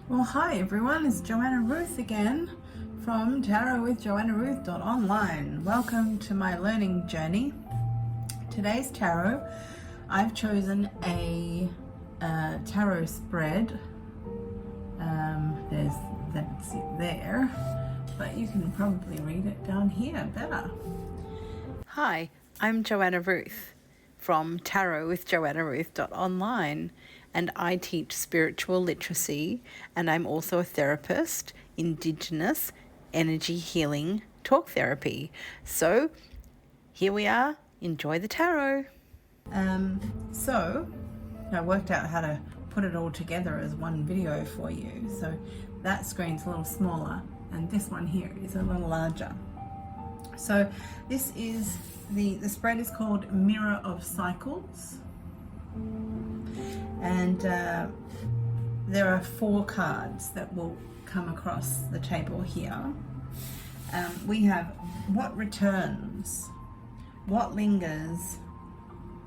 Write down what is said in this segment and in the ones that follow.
Well, hi everyone, it's Joanna Ruth again from Tarot with JoannaRuth.Online. Welcome to my learning journey. Today's tarot, I've chosen a tarot spread. That's it there, but you can probably read it down here better. Hi, I'm Joanna Ruth from Tarot with JoannaRuth.Online, and I teach spiritual literacy, and I'm also a therapist, Indigenous energy healing talk therapy. So here we are, enjoy the tarot. So I worked out how to put it all together as one video for you. So that screen's a little smaller and this one here is a little larger. So this is the spread is called Mirror of Cycles, and there are 4 cards that will come across the table here. We have what returns, what lingers,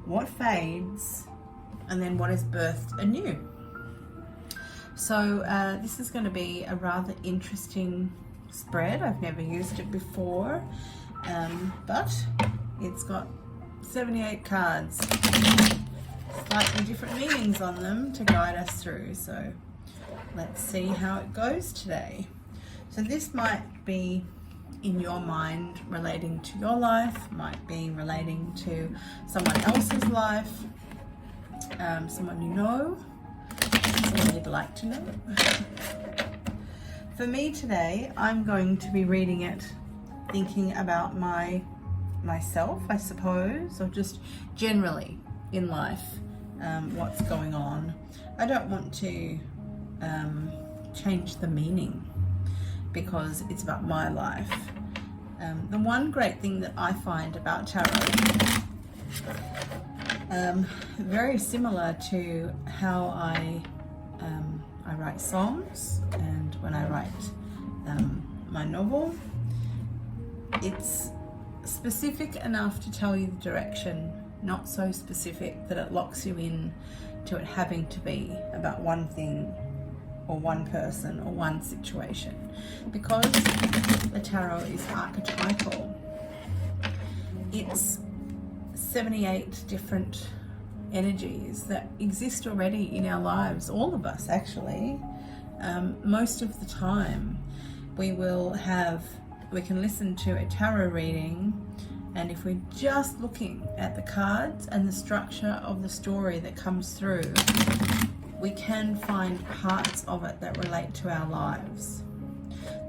what fades, and then what is birthed anew. So this is going to be a rather interesting spread. I've never used it before, but it's got 78 cards, slightly different meanings on them to guide us through. So let's see how it goes today. So this might be in your mind relating to your life, might be relating to someone else's life, someone you know, someone you'd like to know. For me today, I'm going to be reading it thinking about myself, I suppose, or just generally in life, what's going on. I don't want to change the meaning because it's about my life. The one great thing that I find about tarot, very similar to how I write songs and when I write my novel, it's specific enough to tell you the direction, not so specific that it locks you in to it having to be about one thing or one person or one situation. Because the tarot is archetypal, it's 78 different energies that exist already in our lives, all of us actually. Most of the time we can listen to a tarot reading, and if we're just looking at the cards and the structure of the story that comes through, we can find parts of it that relate to our lives.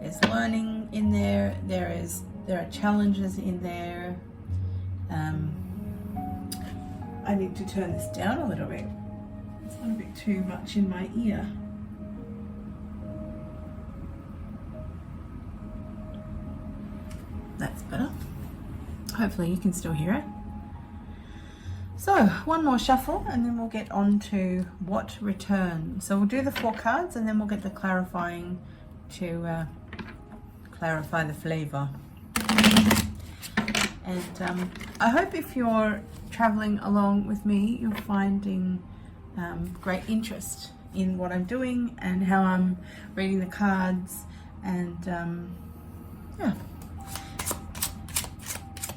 There's learning in there, there are challenges in there. I need to turn this down a little bit. It's a bit too much in my ear. That's better. Hopefully you can still hear it. So one more shuffle and then we'll get on to what returns. So we'll do the 4 cards and then we'll get the clarifying to clarify the flavor. And I hope if you're traveling along with me, you're finding great interest in what I'm doing and how I'm reading the cards, and yeah,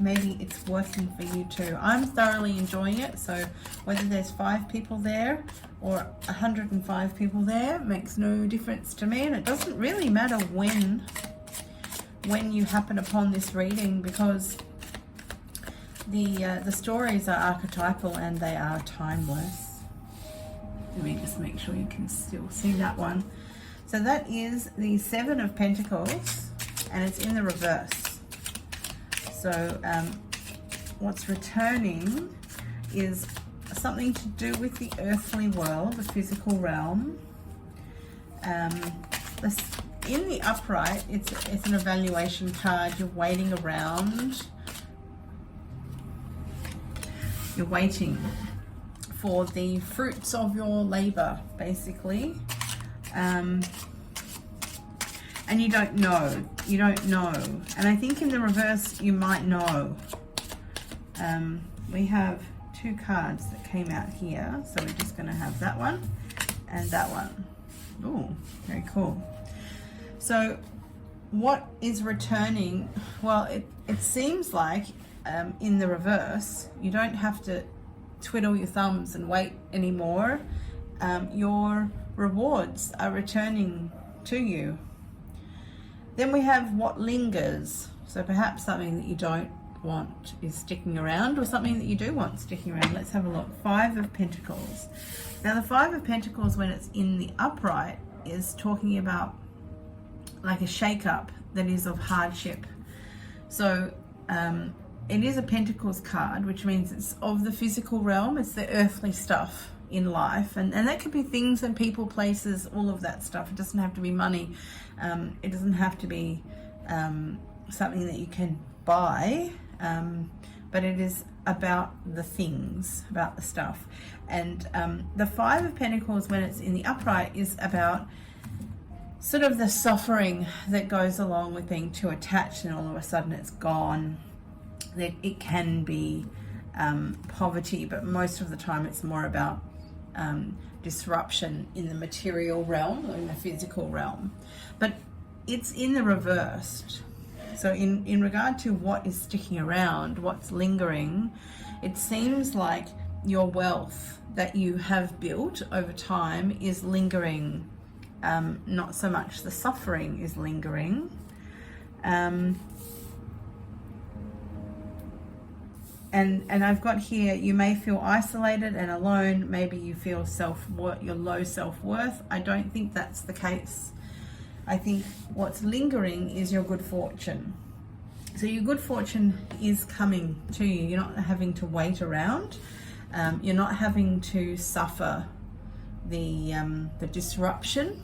maybe it's working for you too. I'm thoroughly enjoying it, so whether there's 5 people there or 105 people there makes no difference to me, and it doesn't really matter when you happen upon this reading, because the stories are archetypal and they are timeless. Let me just make sure you can still see that one. So that is the 7 of Pentacles, and it's in the reverse. So what's returning is something to do with the earthly world, the physical realm. In the upright, it's an evaluation card. You're waiting around. You're waiting for the fruits of your labor, basically. And you don't know. And I think in the reverse, you might know. We have 2 cards that came out here. So we're just going to have that one and that one. Oh, very cool. So what is returning? Well, it seems like in the reverse, you don't have to twiddle your thumbs and wait anymore. Your rewards are returning to you. Then we have what lingers. So perhaps something that you don't want is sticking around, or something that you do want sticking around. Let's have a look. 5 of Pentacles. Now the 5 of Pentacles, when it's in the upright, is talking about like a shake-up that is of hardship. So it is a Pentacles card, which means it's of the physical realm. It's the earthly stuff in life, and that could be things and people, places, all of that stuff. It doesn't have to be money. It doesn't have to be something that you can buy, but it is about the things, about the stuff. And the 5 of Pentacles, when it's in the upright, is about sort of the suffering that goes along with being too attached and all of a sudden it's gone. That it can be poverty, but most of the time it's more about disruption in the material realm or in the physical realm. But it's in the reversed. So in regard to what is sticking around, what's lingering, it seems like your wealth that you have built over time is lingering. Not so much the suffering is lingering. And I've got here, you may feel isolated and alone. Maybe you feel your low self-worth. I don't think that's the case. I think what's lingering is your good fortune. So your good fortune is coming to you. You're not having to wait around. You're not having to suffer the disruption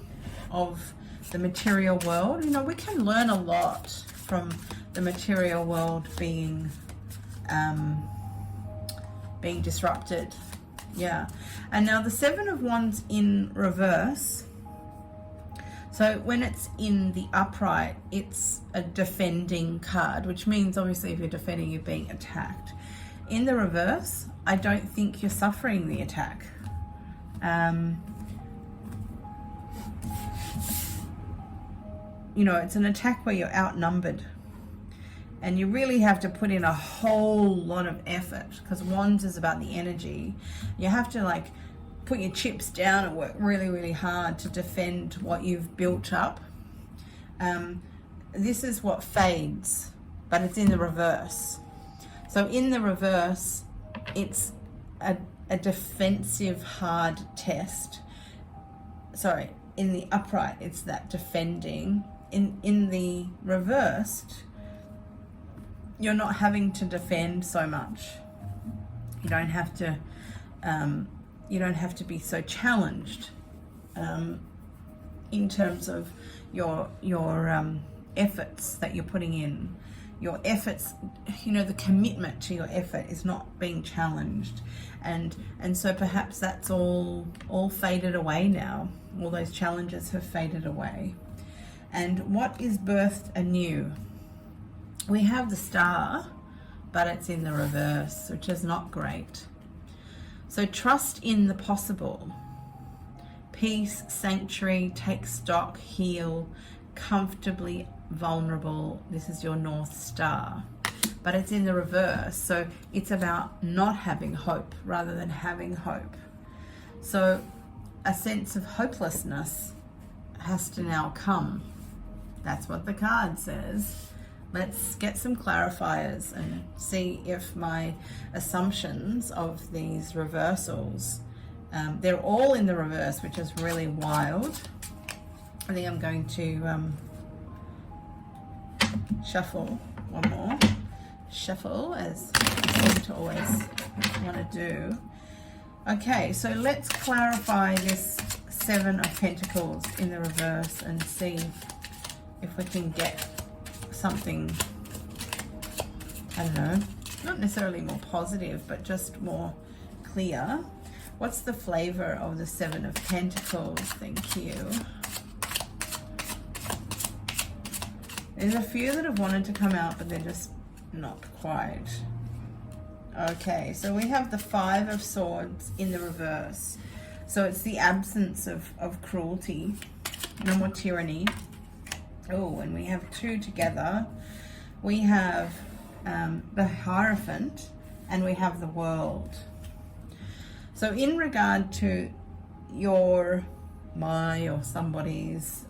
of the material world. You know, we can learn a lot from the material world being disrupted. Yeah. And now the 7 of Wands in reverse. So when it's in the upright, it's a defending card, which means obviously if you're defending, you're being attacked. In the reverse, I don't think you're suffering the attack. You know, it's an attack where you're outnumbered. And you really have to put in a whole lot of effort, because Wands is about the energy. You have to like put your chips down and work really, really hard to defend what you've built up. This is what fades, but it's in the reverse. So in the reverse, it's a defensive hard test. Sorry, in the upright, it's that defending. In the reversed, you're not having to defend so much. You don't have to be so challenged in terms of your efforts that you're putting in. Your efforts, you know, the commitment to your effort is not being challenged, and so perhaps that's all faded away now. All those challenges have faded away. And what is birthed anew? We have the Star, but it's in the reverse, which is not great. So trust in the possible. Peace, sanctuary, take stock, heal, comfortably vulnerable. This is your North Star, but it's in the reverse. So it's about not having hope rather than having hope. So a sense of hopelessness has to now come. That's what the card says. Let's get some clarifiers and see if my assumptions of these reversals, they're all in the reverse, which is really wild. I think I'm going to shuffle one more. Shuffle, as I seem to always want to do. Okay, so let's clarify this 7 of Pentacles in the reverse and see if we can get something, I don't know, not necessarily more positive, but just more clear. What's the flavor of the 7 of Pentacles? Thank you. There's a few that have wanted to come out, but they're just not quite. Okay, so we have the 5 of Swords in the reverse. So it's the absence of cruelty, no more tyranny. Oh, and we have two together. We have the Hierophant, and we have the World. So in regard to my or somebody's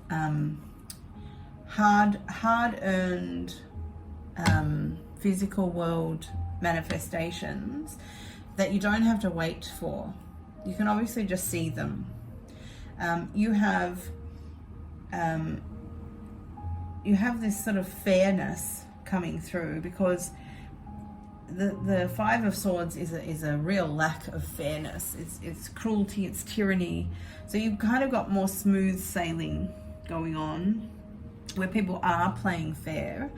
hard-earned physical world manifestations that you don't have to wait for. You can obviously just see them. You have this sort of fairness coming through, because the Five of Swords is a real lack of fairness. It's cruelty, it's tyranny. So you've kind of got more smooth sailing going on, where people are playing fair.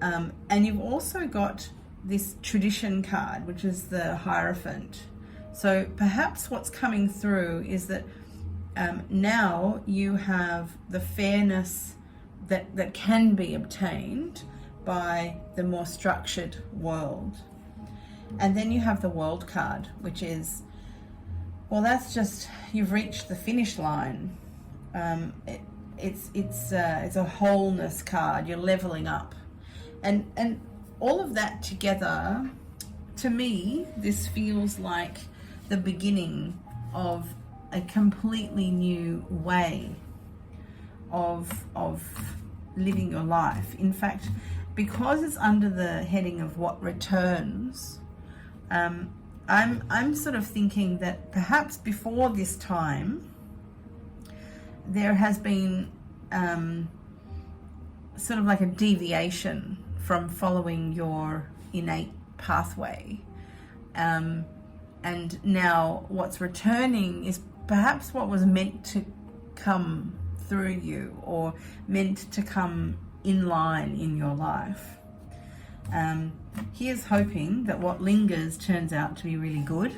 And you've also got this tradition card, which is the Hierophant. So perhaps what's coming through is that now you have the fairness that can be obtained by the more structured world. And then you have the World card, which is, well, that's just, you've reached the finish line. It's a wholeness card. You're leveling up, and all of that together, to me, this feels like the beginning of a completely new way of living your life. In fact, because it's under the heading of what returns, I'm sort of thinking that perhaps before this time there has been sort of like a deviation from following your innate pathway, and now what's returning is perhaps what was meant to come through you, or meant to come in line in your life. Here's hoping that what lingers turns out to be really good.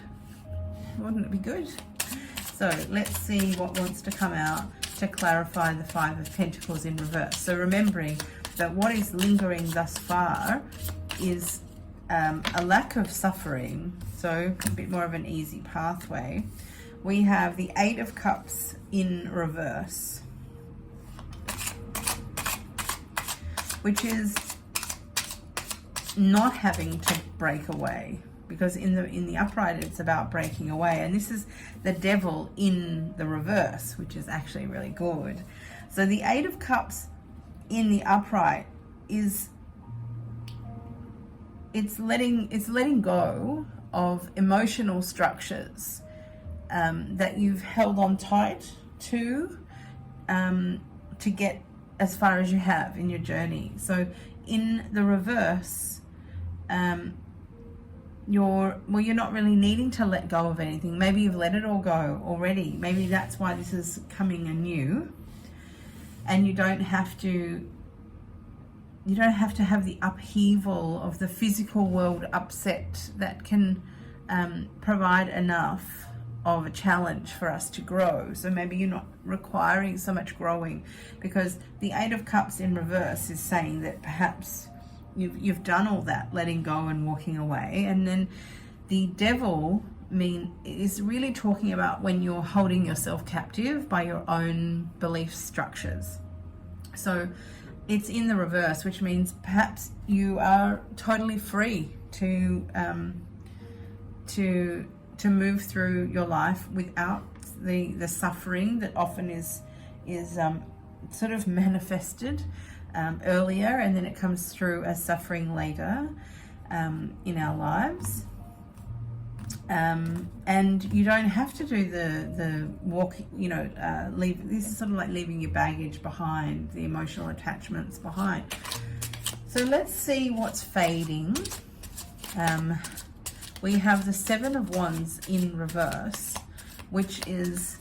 Wouldn't it be good? So let's see what wants to come out to clarify the Five of Pentacles in reverse. So remembering that what is lingering thus far is a lack of suffering, so a bit more of an easy pathway. We have the Eight of Cups in reverse, which is not having to break away, because in the upright it's about breaking away, and this is the Devil in the reverse, which is actually really good. So the Eight of Cups in the upright is it's letting go of emotional structures that you've held on tight to get as far as you have in your journey. So in the reverse, you're not really needing to let go of anything. Maybe you've let it all go already. Maybe that's why this is coming anew, and you don't have to have the upheaval of the physical world upset that can provide enough of a challenge for us to grow. So maybe you're not requiring so much growing, because the Eight of Cups in reverse is saying that perhaps you've done all that letting go and walking away. And then the Devil is really talking about when you're holding yourself captive by your own belief structures. So it's in the reverse, which means perhaps you are totally free to move through your life without the suffering that often is sort of manifested earlier, and then it comes through as suffering later in our lives. And you don't have to do the walk, leave. This is sort of like leaving your baggage behind, the emotional attachments behind. So let's see what's fading. We have the Seven of Wands in reverse, which is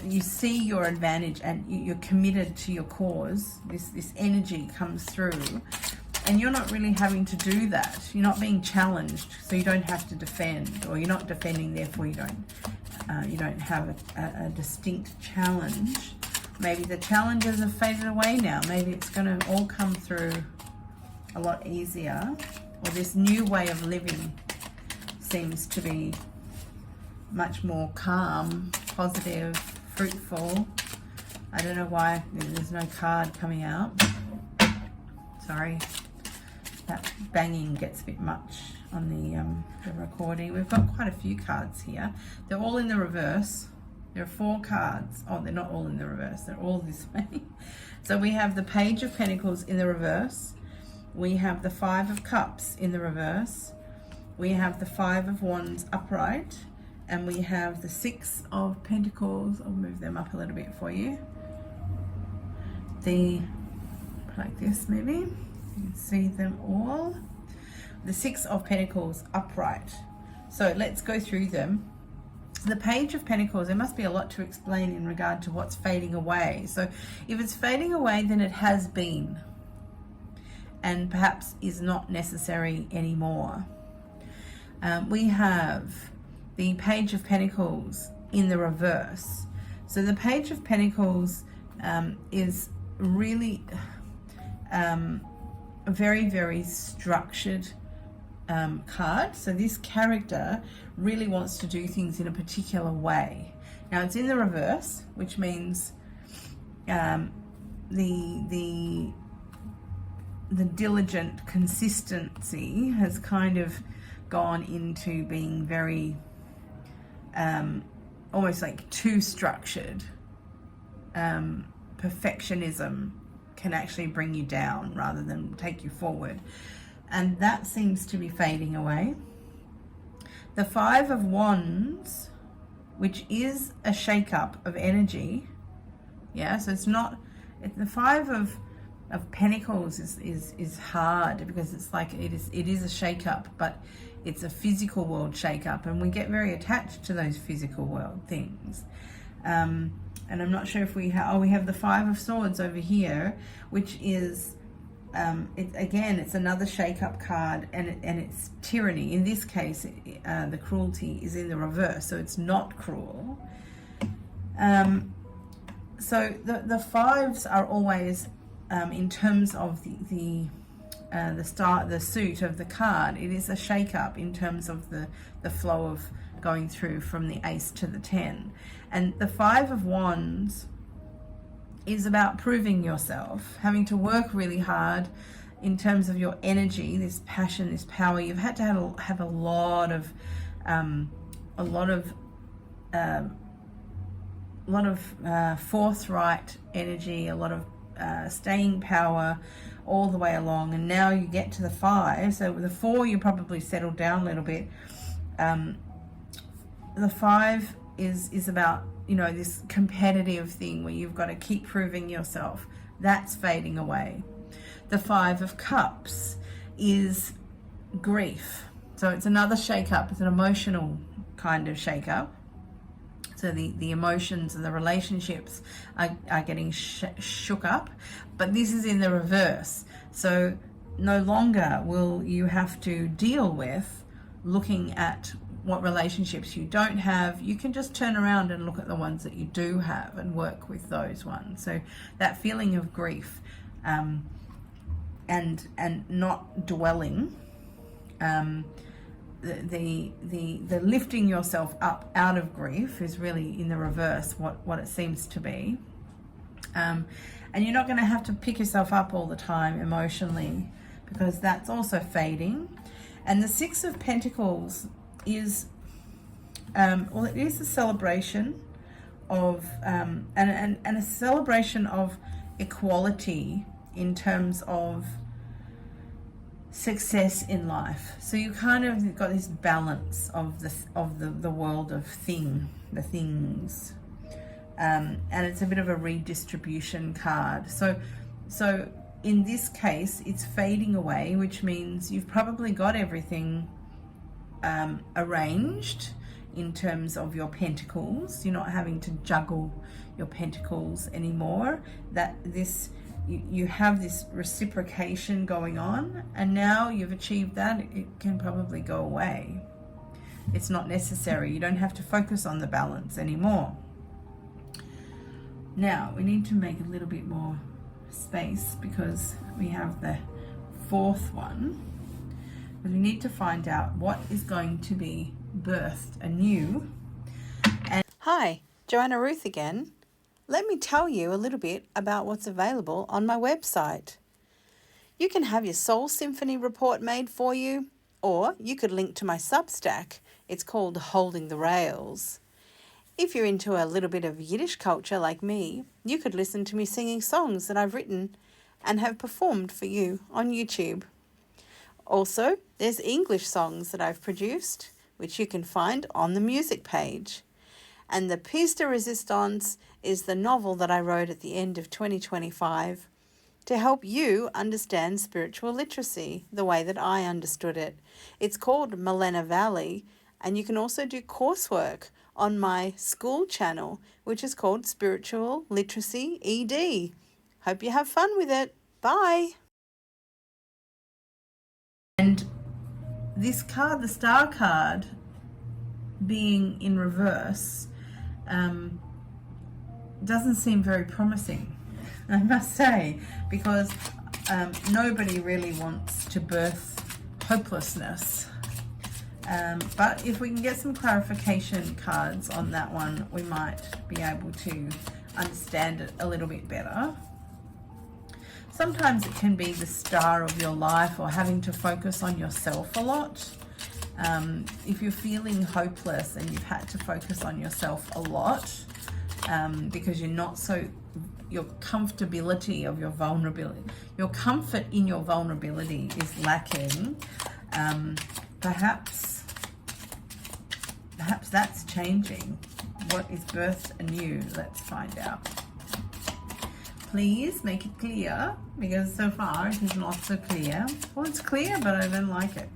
you see your advantage and you're committed to your cause. This energy comes through, and you're not really having to do that. You're not being challenged, so you don't have to defend, or you're not defending, therefore you don't have a distinct challenge. Maybe the challenges have faded away now. Maybe it's going to all come through a lot easier, or this new way of living seems to be much more calm, positive, fruitful. I don't know why there's no card coming out. Sorry, that banging gets a bit much on the recording. We've got quite a few cards here. They're all in the reverse. There are 4 cards. Oh, they're not all in the reverse. They're all this way. So we have the Page of Pentacles in the reverse. We have the 5 of Cups in the reverse. We have the 5 of Wands upright. And we have the 6 of Pentacles. I'll move them up a little bit for you. Like this maybe. You can see them all. The 6 of Pentacles upright. So let's go through them. The Page of Pentacles, there must be a lot to explain in regard to what's fading away. So if it's fading away, then it has been and perhaps is not necessary anymore. We have the Page of Pentacles in the reverse. So the Page of Pentacles is really a very, very structured card. So this character really wants to do things in a particular way. Now it's in the reverse, which means the diligent consistency has kind of gone into being very almost like too structured. Perfectionism can actually bring you down rather than take you forward. And that seems to be fading away. The 5 of Wands, which is a shake-up of energy. Yeah, so it's not... The 5 of Pentacles is hard because it's like it is a shake-up, but it's a physical world shake-up, and we get very attached to those physical world things. And I'm not sure if we have... Oh, we have the 5 of Swords over here, which is... it's another shake-up card, and it's tyranny. In this case, the cruelty is in the reverse, so it's not cruel. So the 5s are always, in terms of the suit of the card, it is a shake-up in terms of the flow of going through from the Ace to the 10. And the 5 of Wands is about proving yourself, having to work really hard in terms of your energy, this passion, this power. You've had to have a lot of forthright energy, a lot of staying power all the way along, and now you get to the 5. So with the 4, you probably settled down a little bit. The 5 is about, you know, this competitive thing where you've got to keep proving yourself. That's fading away. The 5 of Cups is grief. So it's another shake-up. It's an emotional kind of shake-up. So the emotions and the relationships are getting shook up. But this is in the reverse. So no longer will you have to deal with looking at what relationships you don't have. You can just turn around and look at the ones that you do have and work with those ones. So that feeling of grief and not dwelling, the lifting yourself up out of grief is really in the reverse what it seems to be. And you're not going to have to pick yourself up all the time emotionally, because that's also fading. And the 6 of Pentacles is it is a celebration of and a celebration of equality in terms of success in life. So you kind of got this balance of the world of the things, and it's a bit of a redistribution card. So in this case, it's fading away, which means you've probably got everything arranged in terms of your pentacles. You're not having to juggle your pentacles anymore. That you have this reciprocation going on, and now you've achieved that, it can probably go away. It's not necessary. You don't have to focus on the balance anymore. Now we need to make a little bit more space because we have the 4th one. But we need to find out what is going to be birthed anew Hi, Joanna Ruth again. Let me tell you a little bit about what's available on my website. You can have your Soul Symphony report made for you, or you could link to my Substack. It's called Holding the Rails. If you're into a little bit of Yiddish culture like me, you could listen to me singing songs that I've written and have performed for you on YouTube. Also, there's English songs that I've produced, which you can find on the music page. And the piece de resistance is the novel that I wrote at the end of 2025 to help you understand spiritual literacy the way that I understood it. It's called Malena Valley, and you can also do coursework on my school channel, which is called Spiritual Literacy ED. Hope you have fun with it. Bye. And this card, the star card, being in reverse, doesn't seem very promising, I must say, because nobody really wants to birth hopelessness. But if we can get some clarification cards on that one, we might be able to understand it a little bit better. Sometimes it can be the star of your life, or having to focus on yourself a lot. If you're feeling hopeless and you've had to focus on yourself a lot because your comfortability of your vulnerability, your comfort in your vulnerability is lacking, perhaps that's changing. What is birthed anew? Let's find out. Please make it clear, because so far it is not so clear. Well, it's clear, but I don't like it.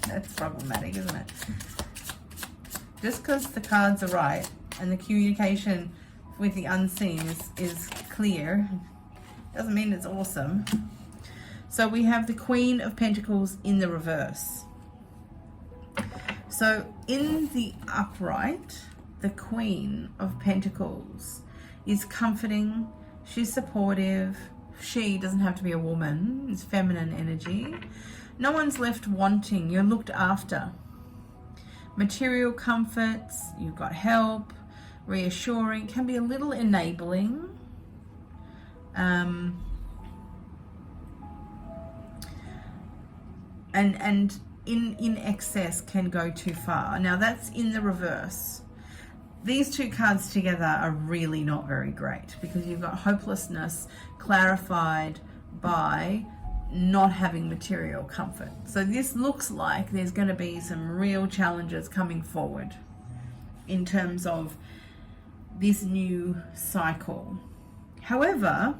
That's problematic, isn't it? Just because the cards are right and the communication with the unseen is clear doesn't mean it's awesome. So we have the Queen of Pentacles in the reverse. So in the upright, the Queen of Pentacles is comforting, she's supportive, she doesn't have to be a woman, it's feminine energy. No one's left wanting, you're looked after. Material comforts, you've got help, reassuring, can be a little enabling. And in excess can go too far. Now that's in the reverse. These two cards together are really not very great, because you've got hopelessness clarified by not having material comfort. So this looks like there's going to be some real challenges coming forward in terms of this new cycle. However,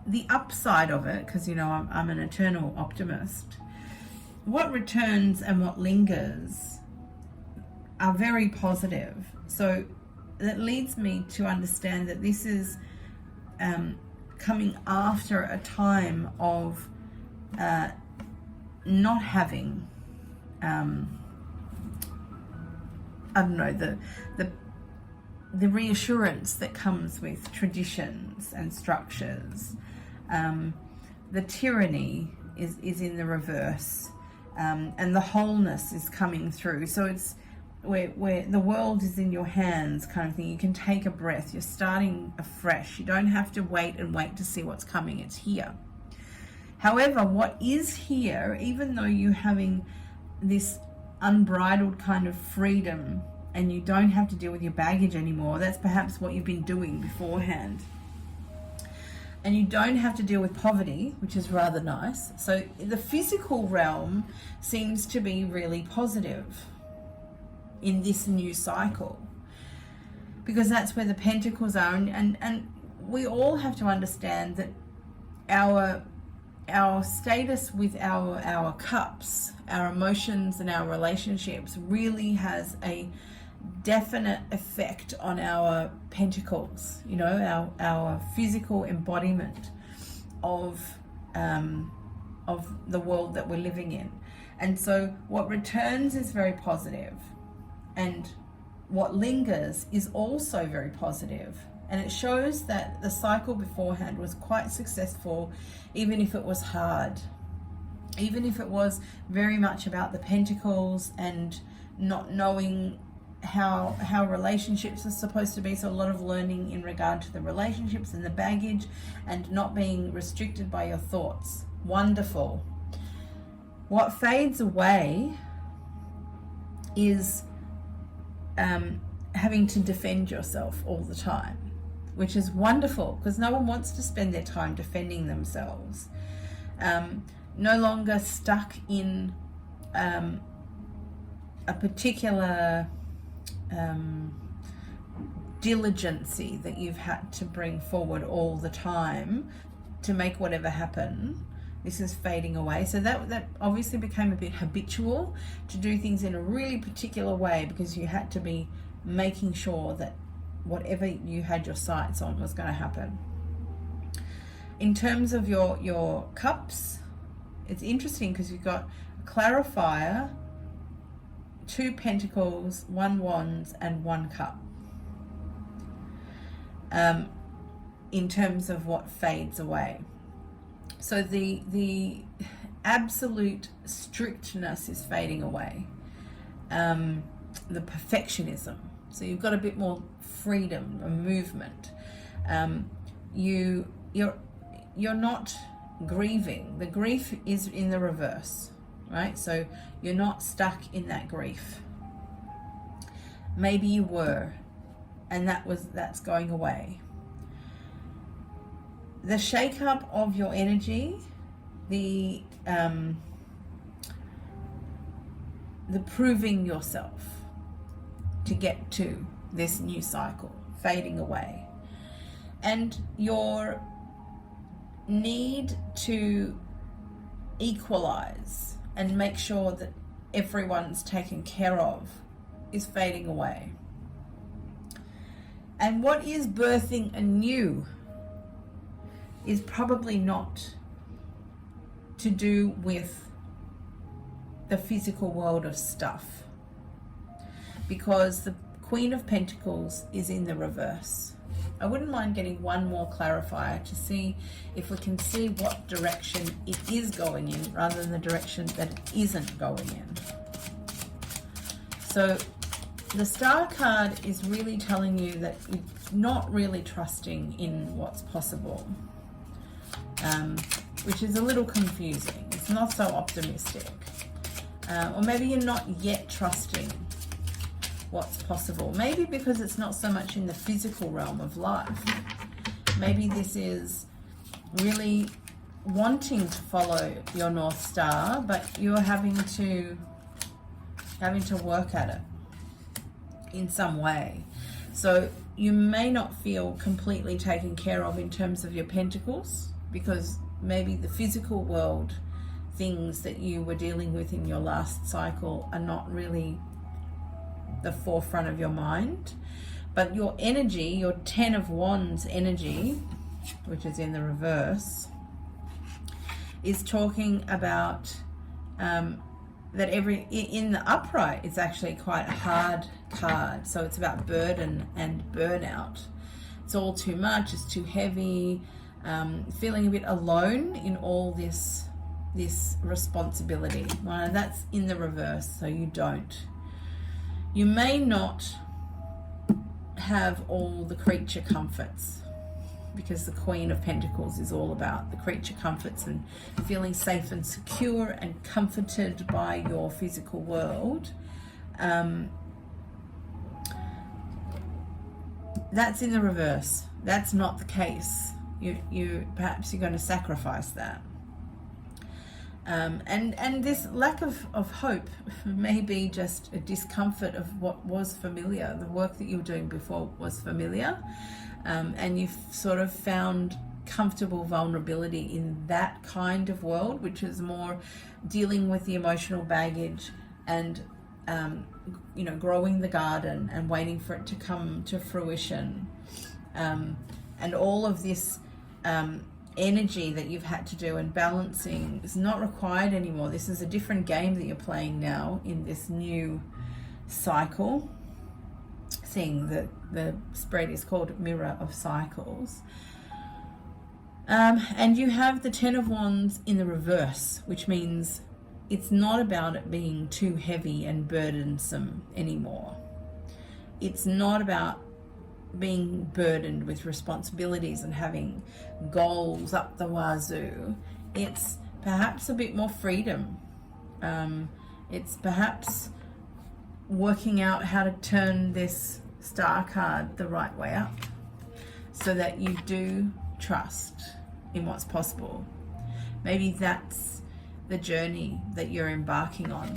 the upside of it, because you know I'm an eternal optimist, what returns and what lingers are very positive. So that leads me to understand that this is coming after a time of not having I don't know, the reassurance that comes with traditions and structures. The tyranny is in the reverse, and the wholeness is coming through. So it's where the world is in your hands kind of thing. You can take a breath. You're starting afresh. You don't have to wait to see what's coming. It's here. However, what is here, even though you're having this unbridled kind of freedom and you don't have to deal with your baggage anymore, that's perhaps what you've been doing beforehand. And you don't have to deal with poverty, which is rather nice. So the physical realm seems to be really positive in this new cycle, because that's where the pentacles are. And we all have to understand that our status with our cups, our emotions and our relationships really has a definite effect on our pentacles, you know, our physical embodiment of the world that we're living in. And so what returns is very positive, and what lingers is also very positive. And it shows that the cycle beforehand was quite successful, even if it was hard, even if it was very much about the pentacles and not knowing how relationships are supposed to be. So a lot of learning in regard to the relationships and the baggage and not being restricted by your thoughts. Wonderful. What fades away is having to defend yourself all the time, which is wonderful because no one wants to spend their time defending themselves. No longer stuck in a particular diligency that you've had to bring forward all the time to make whatever happen. This is fading away. So that obviously became a bit habitual, to do things in a really particular way because you had to be making sure that whatever you had your sights on was going to happen. In terms of your cups, it's interesting because you've got a clarifier, 2 pentacles, 1 wands, and 1 cup. In terms of what fades away. So the absolute strictness is fading away. The perfectionism. So you've got a bit more freedom and movement. You're not grieving. The grief is in the reverse, right? So you're not stuck in that grief. Maybe you were, and that's going away. The shake-up of your energy, the proving yourself to get to this new cycle, fading away. And your need to equalize and make sure that everyone's taken care of is fading away. And what is birthing anew is probably not to do with the physical world of stuff, because the Queen of Pentacles is in the reverse. I wouldn't mind getting one more clarifier to see if we can see what direction it is going in rather than the direction that it isn't going in. So the Star card is really telling you that you're not really trusting in what's possible, which is a little confusing. It's not so optimistic. Or maybe you're not yet trusting what's possible. Maybe because it's not so much in the physical realm of life. Maybe this is really wanting to follow your North Star, but you're having to work at it in some way. So you may not feel completely taken care of in terms of your pentacles, because maybe the physical world things that you were dealing with in your last cycle are not really the forefront of your mind. But your energy, your 10 of Wands energy, which is in the reverse, is talking about that in the upright, it's actually quite a hard card. So it's about burden and burnout. It's all too much, it's too heavy, feeling a bit alone in all this responsibility. Well, that's in the reverse, so you may not have all the creature comforts, because the Queen of Pentacles is all about the creature comforts and feeling safe and secure and comforted by your physical world. That's in the reverse. That's not the case. Perhaps you're going to sacrifice that. And this lack of hope may be just a discomfort of what was familiar. The work that you were doing before was familiar, and you've sort of found comfortable vulnerability in that kind of world, which is more dealing with the emotional baggage and growing the garden and waiting for it to come to fruition, and all of this energy that you've had to do and balancing is not required anymore. This is a different game that you're playing now in this new cycle. Seeing that the spread is called Mirror of Cycles. And you have the 10 of Wands in the reverse, which means it's not about it being too heavy and burdensome anymore. it's not about being burdened with responsibilities and having goals up the wazoo. It's perhaps a bit more freedom. It's perhaps working out how to turn this star card the right way up so that you do trust in what's possible. Maybe that's the journey that you're embarking on.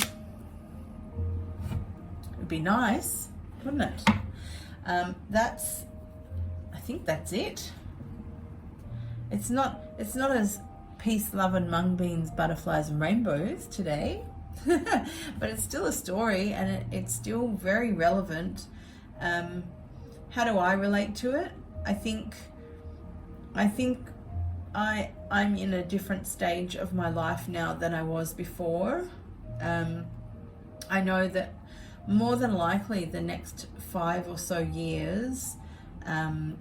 It'd be nice, wouldn't it? I think that's it. It's not as peace, love and mung beans, butterflies and rainbows today, but it's still a story, and it's still very relevant. How do I relate to it? I think I'm in a different stage of my life now than I was before. I know that more than likely the next 5 or so years, I'm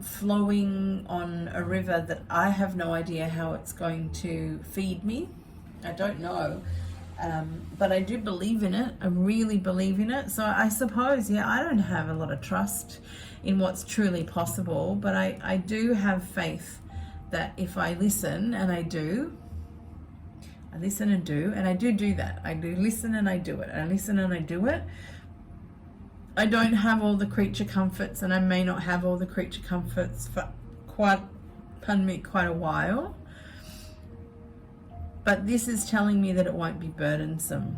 flowing on a river that I have no idea how it's going to feed me. I don't know. But I do believe in it. I really believe in it. So I suppose, I don't have a lot of trust in what's truly possible, but I do have faith that if I listen, and I do, I listen and do, and I do that. I do listen and I do it. I listen and I do it. I don't have all the creature comforts, and I may not have all the creature comforts for quite a while. But this is telling me that it won't be burdensome.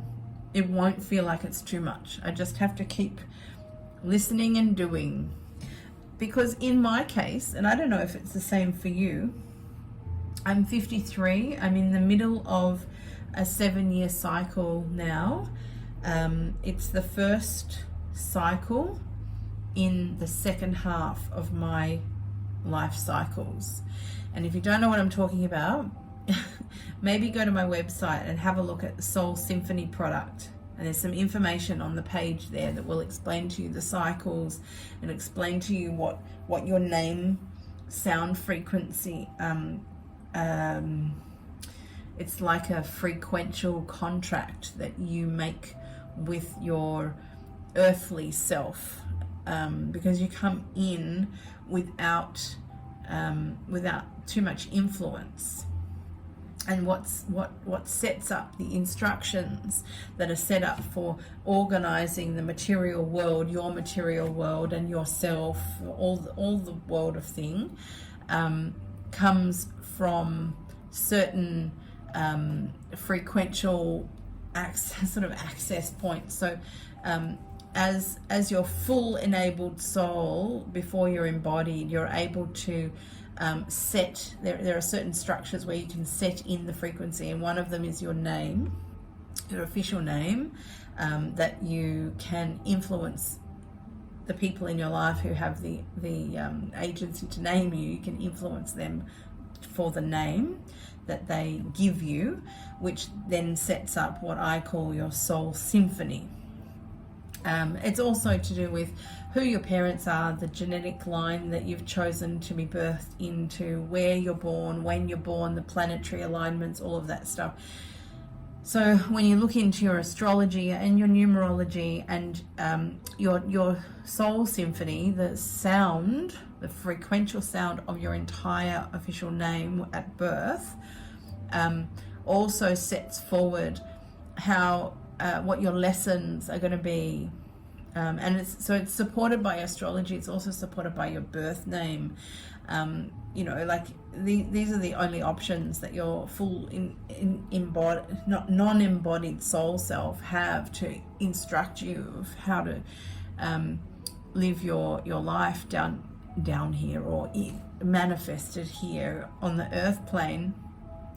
It won't feel like it's too much. I just have to keep listening and doing. Because in my case, and I don't know if it's the same for you, I'm 53. I'm in the middle of a 7-year cycle now. It's the first cycle in the second half of my life cycles. And if you don't know what I'm talking about, maybe go to my website and have a look at the Soul Symphony product. And there's some information on the page there that will explain to you the cycles and explain to you what your name sound frequency, it's like a frequential contract that you make with your earthly self, because you come in without too much influence. And what sets up the instructions that are set up for organizing the material world, your material world and yourself, all the world of thing, comes from certain frequential access points. So as your full enabled soul, before you're embodied, you're able to set, there are certain structures where you can set in the frequency, and one of them is your name, your official name, that you can influence the people in your life who have the agency to name you. You can influence them for the name that they give you, which then sets up what I call your soul symphony. It's also to do with who your parents are, the genetic line that you've chosen to be birthed into, where you're born, when you're born, the planetary alignments, all of that stuff. So when you look into your astrology and your numerology and your soul symphony, the sound, the frequential sound of your entire official name at birth, also sets forward how what your lessons are going to be. And it's supported by astrology. It's also supported by your birth name. These are the only options that your full non-embodied soul self have to instruct you of how to live your life down here, or manifested here on the earth plane,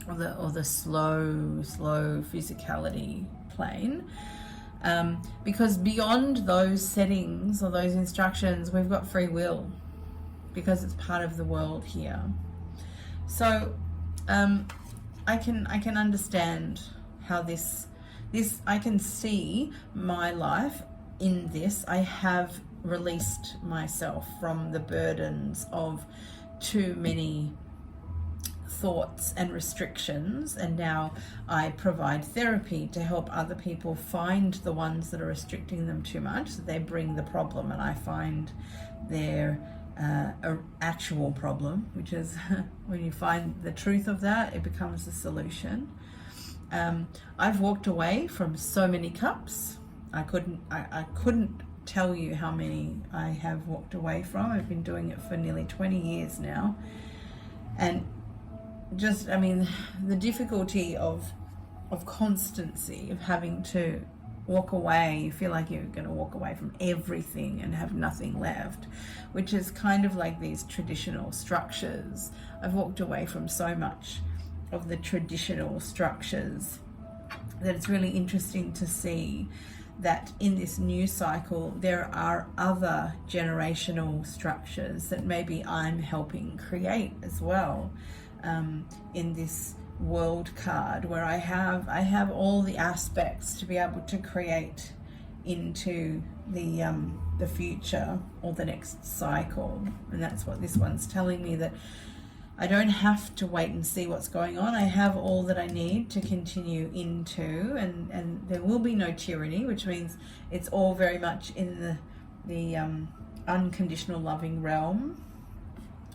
or the slow physicality plane. Because beyond those settings or those instructions, we've got free will, because it's part of the world here. So I can understand how this I can see my life in this. I have released myself from the burdens of too many thoughts and restrictions, and now I provide therapy to help other people find the ones that are restricting them too much, so they bring the problem and I find their actual problem, which is when you find the truth of that, it becomes the solution. I've walked away from so many cups. I couldn't tell you how many I have walked away from. I've been doing it for nearly 20 years now. And just, I mean, the difficulty of constancy, of having to walk away, you feel like you're going to walk away from everything and have nothing left, which is kind of like these traditional structures. I've walked away from so much of the traditional structures that it's really interesting to see that in this new cycle there are other generational structures that maybe I'm helping create as well, in this world card, where I have all the aspects to be able to create into the future or the next cycle. And that's what this one's telling me, that I don't have to wait and see what's going on. I have all that I need to continue into, and there will be no tyranny, which means it's all very much in the unconditional loving realm,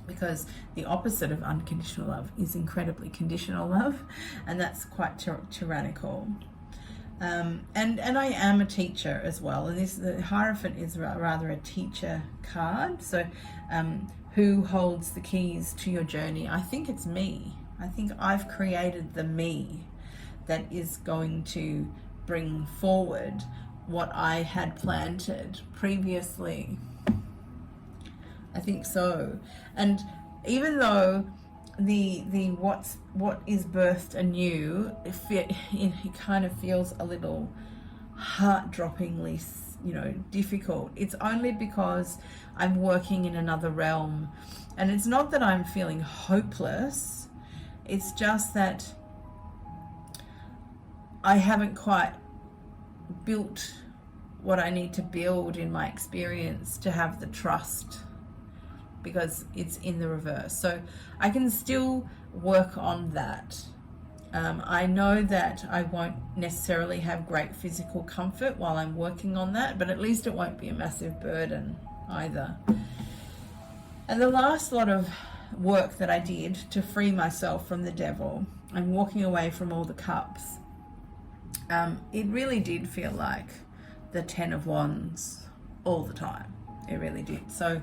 because the opposite of unconditional love is incredibly conditional love, and that's quite tyrannical. And I am a teacher as well, and the Hierophant is rather a teacher card. So who holds the keys to your journey? I think it's me. I think I've created the me that is going to bring forward what I had planted previously. I think so. And even though what is birthed anew, it kind of feels a little heart-droppingly, difficult. It's only because I'm working in another realm, and it's not that I'm feeling hopeless. It's just that I haven't quite built what I need to build in my experience to have the trust, because it's in the reverse. So I can still work on that. I know that I won't necessarily have great physical comfort while I'm working on that, but at least it won't be a massive burden either. And the last lot of work that I did to free myself from the devil and walking away from all the cups, it really did feel like the 10 of Wands all the time. It really did. So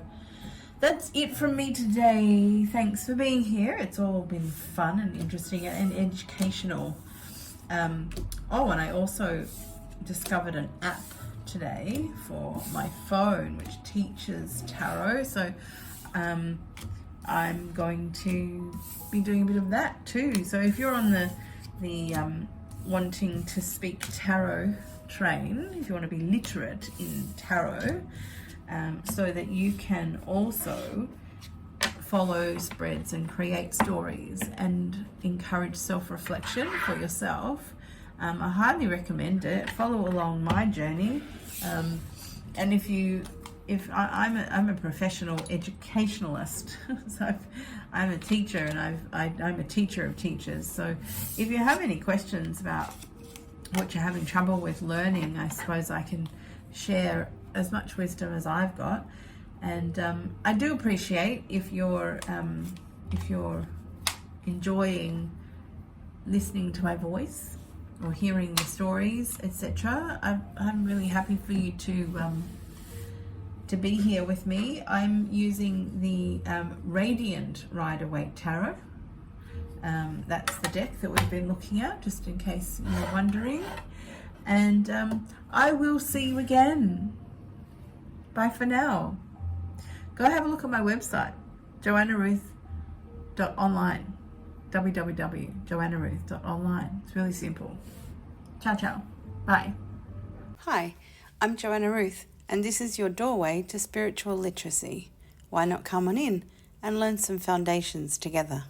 that's it from me today. Thanks for being here. It's all been fun and interesting and educational. And I also discovered an app today for my phone which teaches tarot. So I'm going to be doing a bit of that too. So if you're on the wanting to speak tarot train, if you want to be literate in tarot, so that you can also follow spreads and create stories and encourage self-reflection for yourself, I highly recommend it. Follow along my journey, and I'm a professional educationalist, so I'm a teacher, and I'm a teacher of teachers. So if you have any questions about what you're having trouble with learning, I suppose I can share as much wisdom as I've got. And I do appreciate if you're enjoying listening to my voice or hearing the stories, etc. I'm really happy for you to be here with me. I'm using the Radiant Rider-Waite Tarot. That's the deck that we've been looking at, just in case you're wondering. And I will see you again. Bye for now. Go have a look at my website, JoannaRuth.Online. www.JoannaRuth.Online. It's really simple. Ciao, ciao. Bye. Hi, I'm Joanna Ruth, and this is your doorway to spiritual literacy. Why not come on in and learn some foundations together?